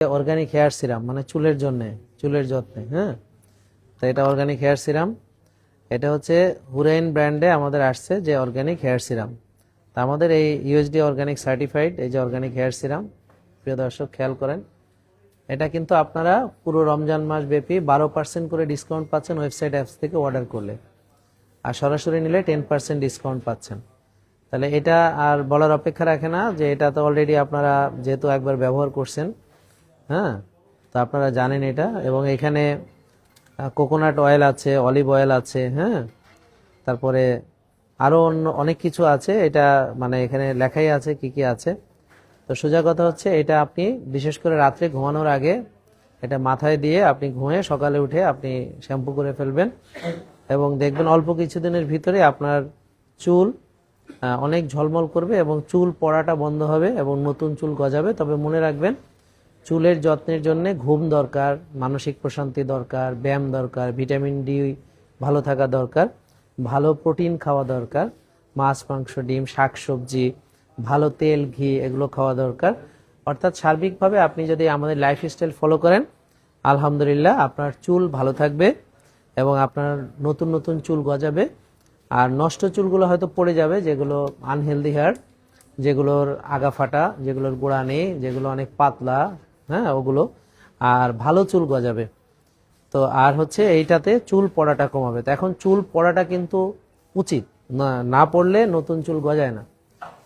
Organic hair serum, মানে চুলের জন্য, চুলের যত্নে। হ্যাঁ, তো এটা অর্গানিক হেয়ার সিরাম। এটা হচ্ছে হুরাইন ব্র্যান্ডে আমাদের আসছে যে অর্গানিক হেয়ার সিরাম। তা আমাদের এই ইউএসডি অর্গানিক সার্টিফাইড এই যে অর্গানিক হেয়ার সিরাম, প্রিয় দর্শক খেয়াল করেন, এটা কিন্তু আপনারা পুরো রমজান মাস ব্যাপী 12% করে ডিসকাউন্ট পাচ্ছেন ওয়েবসাইট অ্যাপস থেকে অর্ডার করলে, আর সরাসরি নিলে 10% ডিসকাউন্ট পাচ্ছেন। তাহলে এটা আর বলার অপেক্ষা রাখে না যে এটা তো অলরেডি আপনারা যেহেতু একবার ব্যবহার করছেন, হ্যাঁ, তো আপনারা জানেন এটা। এবং এখানে কোকোনাট অয়েল আছে, অলিভ অয়েল আছে, হ্যাঁ, তারপরে আরো অন্য অনেক কিছু আছে। এটা মানে এখানে লেখাই আছে কি কি আছে। তো সোজা কথা হচ্ছে এটা আপনি বিশেষ করে রাত্রে ঘুমানোর আগে এটা মাথায় দিয়ে আপনি ঘুমিয়ে সকালে উঠে আপনি শ্যাম্পু করে ফেলবেন, এবং দেখবেন অল্প কিছুদিনের ভিতরে আপনার চুল অনেক ঝলমল করবে এবং চুল পড়াটা বন্ধ হবে এবং নতুন চুল গজাবে। তবে মনে রাখবেন, চুলের যত্নের জন্য ঘুম দরকার, মানসিক প্রশান্তি দরকার, ব্যায়াম দরকার, ভিটামিন ডি ভালো থাকা দরকার, ভালো প্রোটিন খাওয়া দরকার, মাছ মাংস ডিম শাকসবজি, ভালো তেল ঘি এগুলো খাওয়া দরকার। অর্থাৎ সার্বিকভাবে আপনি যদি আমাদের লাইফস্টাইল ফলো করেন, আলহামদুলিল্লাহ আপনার চুল ভালো থাকবে এবং আপনার নতুন নতুন চুল গজাবে। আর নষ্ট চুলগুলো হয়তো পড়ে যাবে, যেগুলো আনহেলদি হেয়ার, যেগুলোর আগা ফাটা, যেগুলোর গোড়া নেই, যেগুলো অনেক পাতলা, হ্যাঁ, ওগুলো। আর ভালো চুল গজাবে। তো আর হচ্ছে এইটাতে চুল পড়াটা কমাবে। তো এখন চুল পড়াটা কিন্তু উচিত না, না পড়লে নতুন চুল গজায় না।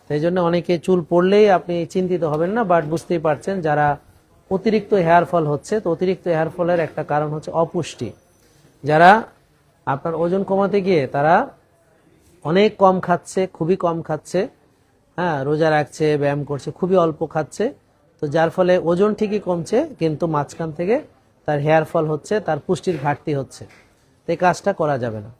সেই জন্য অনেকে চুল পড়লেই আপনি চিন্তিত হবেন না, বাট বুঝতেই পারছেন যারা অতিরিক্ত হেয়ার ফল হচ্ছে, তো অতিরিক্ত হেয়ার ফলের একটা কারণ হচ্ছে অপুষ্টি। যারা আপনার ওজন কমাতে গিয়ে তারা অনেক কম খাচ্ছে, খুবই কম খাচ্ছে, হ্যাঁ, রোজা রাখছে, ব্যায়াম করছে, খুবই অল্প খাচ্ছে, তো যার ফলে ওজন ঠিকই কমছে কিন্তু মাঝখান থেকে তার হেয়ার ফল হচ্ছে, তার পুষ্টির ঘাটতি হচ্ছে। তো এই কাজটা করা যাবে না।